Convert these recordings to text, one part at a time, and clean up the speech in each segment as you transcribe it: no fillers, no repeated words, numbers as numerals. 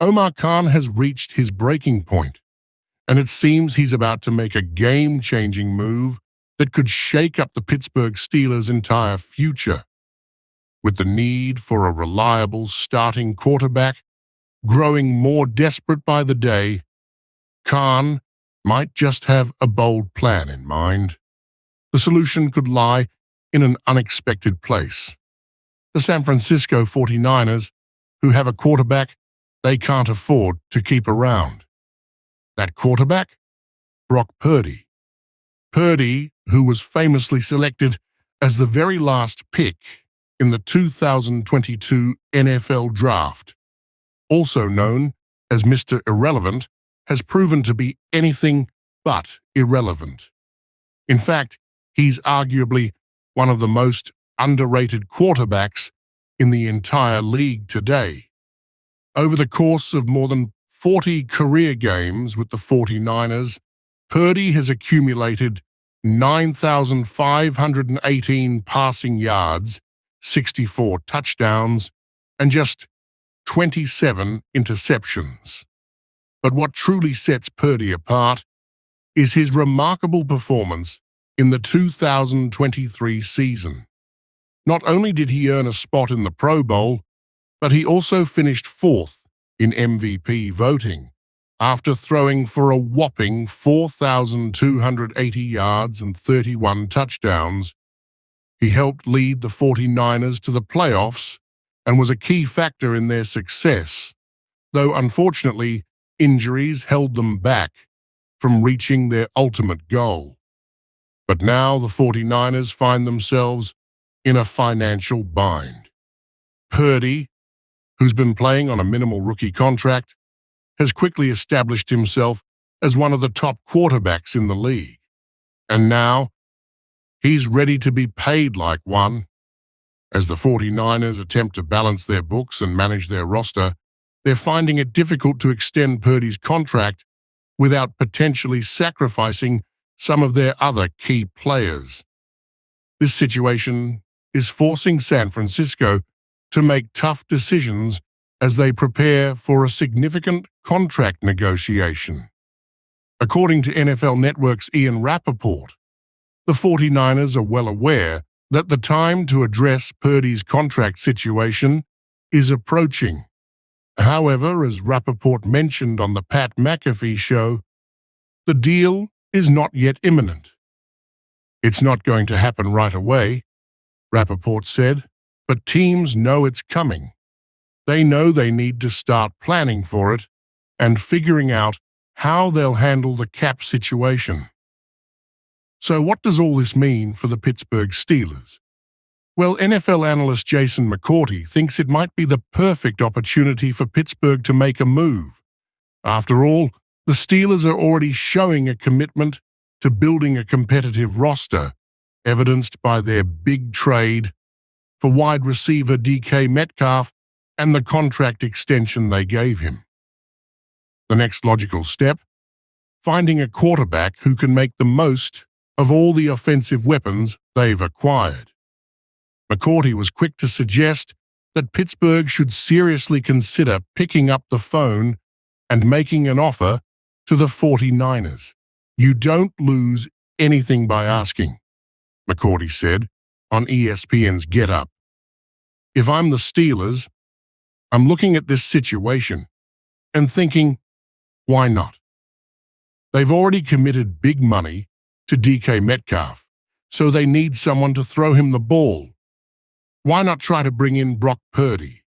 Omar Khan has reached his breaking point, and it seems he's about to make a game-changing move that could shake up the Pittsburgh Steelers' entire future. With the need for a reliable starting quarterback growing more desperate by the day, Khan might just have a bold plan in mind. The solution could lie in an unexpected place. The San Francisco 49ers, who have a quarterback they can't afford to keep around. That quarterback? Brock Purdy. Purdy, who was famously selected as the very last pick in the 2022 NFL Draft, also known as Mr. Irrelevant, has proven to be anything but irrelevant. In fact, he's arguably one of the most underrated quarterbacks in the entire league today. Over the course of more than 40 career games with the 49ers, Purdy has accumulated 9,518 passing yards, 64 touchdowns, and just 27 interceptions. But what truly sets Purdy apart is his remarkable performance in the 2023 season. Not only did he earn a spot in the Pro Bowl, but he also finished fourth in MVP voting after throwing for a whopping 4,280 yards and 31 touchdowns. He helped lead the 49ers to the playoffs and was a key factor in their success, though unfortunately injuries held them back from reaching their ultimate goal. But now the 49ers find themselves in a financial bind. Purdy, who's been playing on a minimal rookie contract, has quickly established himself as one of the top quarterbacks in the league. And now, he's ready to be paid like one. As the 49ers attempt to balance their books and manage their roster, they're finding it difficult to extend Purdy's contract without potentially sacrificing some of their other key players. This situation is forcing San Francisco to make tough decisions as they prepare for a significant contract negotiation. According to NFL Network's Ian Rappaport, the 49ers are well aware that the time to address Purdy's contract situation is approaching. However, as Rappaport mentioned on the Pat McAfee show, the deal is not yet imminent. It's not going to happen right away, Rappaport said, but teams know it's coming. They know they need to start planning for it and figuring out how they'll handle the cap situation. So what does all this mean for the Pittsburgh Steelers? Well, NFL analyst Jason McCourty thinks it might be the perfect opportunity for Pittsburgh to make a move. After all, the Steelers are already showing a commitment to building a competitive roster, evidenced by their big trade for wide receiver DK Metcalf and the contract extension they gave him. The next logical step? Finding a quarterback who can make the most of all the offensive weapons they've acquired. McCourty was quick to suggest that Pittsburgh should seriously consider picking up the phone and making an offer to the 49ers. You don't lose anything by asking, McCourty said on ESPN's Get Up. If I'm the Steelers, I'm looking at this situation and thinking, why not? They've already committed big money to DK Metcalf, so they need someone to throw him the ball. Why not try to bring in Brock Purdy?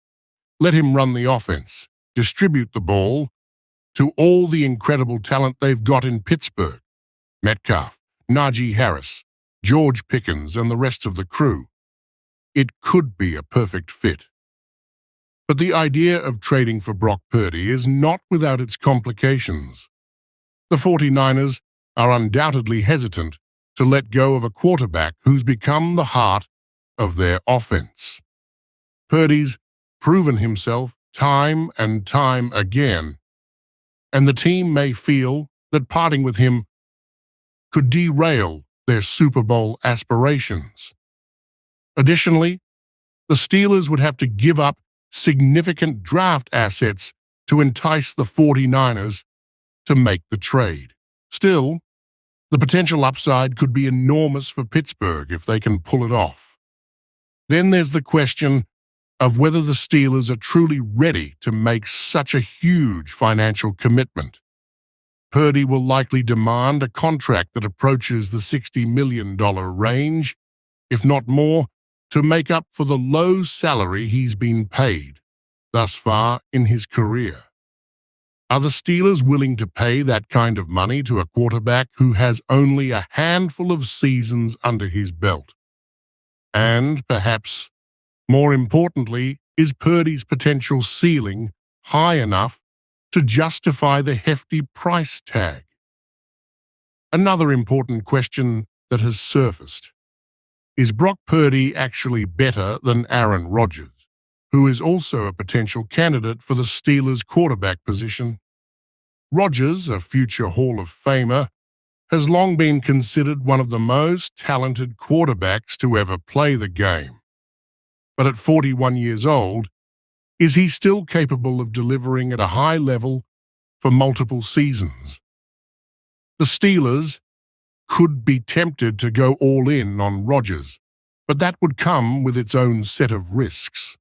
Let him run the offense, distribute the ball to all the incredible talent they've got in Pittsburgh. Metcalf, Najee Harris, George Pickens, and the rest of the crew. It could be a perfect fit. But the idea of trading for Brock Purdy is not without its complications. The 49ers are undoubtedly hesitant to let go of a quarterback who's become the heart of their offense. Purdy's proven himself time and time again, and the team may feel that parting with him could derail their Super Bowl aspirations. Additionally, the Steelers would have to give up significant draft assets to entice the 49ers to make the trade. Still, the potential upside could be enormous for Pittsburgh if they can pull it off. Then there's the question of whether the Steelers are truly ready to make such a huge financial commitment. Purdy will likely demand a contract that approaches the $60 million range, if not more, to make up for the low salary he's been paid thus far in his career. Are the Steelers willing to pay that kind of money to a quarterback who has only a handful of seasons under his belt? And, perhaps more importantly, is Purdy's potential ceiling high enough to justify the hefty price tag? Another important question that has surfaced: is Brock Purdy actually better than Aaron Rodgers, who is also a potential candidate for the Steelers' quarterback position? Rodgers, a future Hall of Famer, has long been considered one of the most talented quarterbacks to ever play the game. But at 41 years old, is he still capable of delivering at a high level for multiple seasons? The Steelers could be tempted to go all in on Rodgers, but that would come with its own set of risks.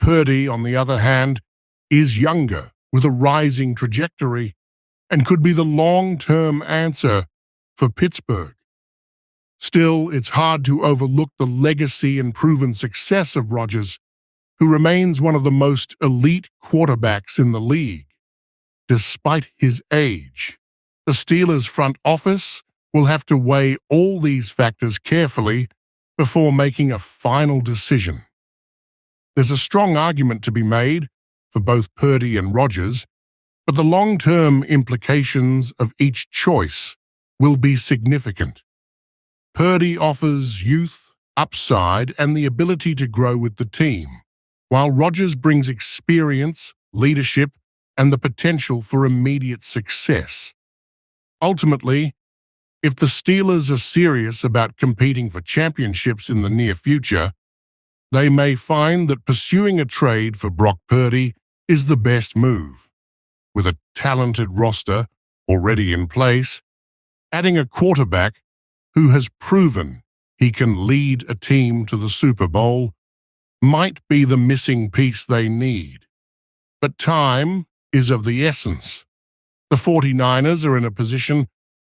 Purdy, on the other hand, is younger, with a rising trajectory, and could be the long-term answer for Pittsburgh. Still, it's hard to overlook the legacy and proven success of Rodgers, who remains one of the most elite quarterbacks in the league. Despite his age, the Steelers' front office will have to weigh all these factors carefully before making a final decision. There's a strong argument to be made for both Purdy and Rodgers, but the long-term implications of each choice will be significant. Purdy offers youth, upside, and the ability to grow with the team, while Rodgers brings experience, leadership, and the potential for immediate success. Ultimately, if the Steelers are serious about competing for championships in the near future, they may find that pursuing a trade for Brock Purdy is the best move. With a talented roster already in place, adding a quarterback who has proven he can lead a team to the Super Bowl might be the missing piece they need. But time is of the essence. The 49ers are in a position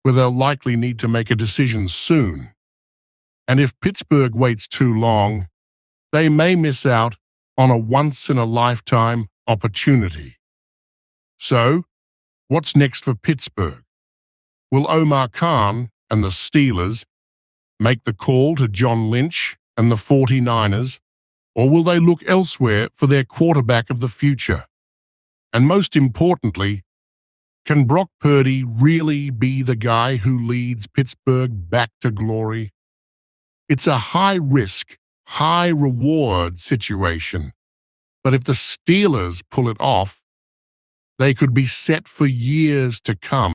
where they'll likely need to make a decision soon. And if Pittsburgh waits too long, they may miss out on a once-in-a-lifetime opportunity. So, what's next for Pittsburgh? Will Omar Khan and the Steelers make the call to John Lynch and the 49ers, or will they look elsewhere for their quarterback of the future? And most importantly, can Brock Purdy really be the guy who leads Pittsburgh back to glory? It's a high-risk, high-reward situation, but if the Steelers pull it off, they could be set for years to come.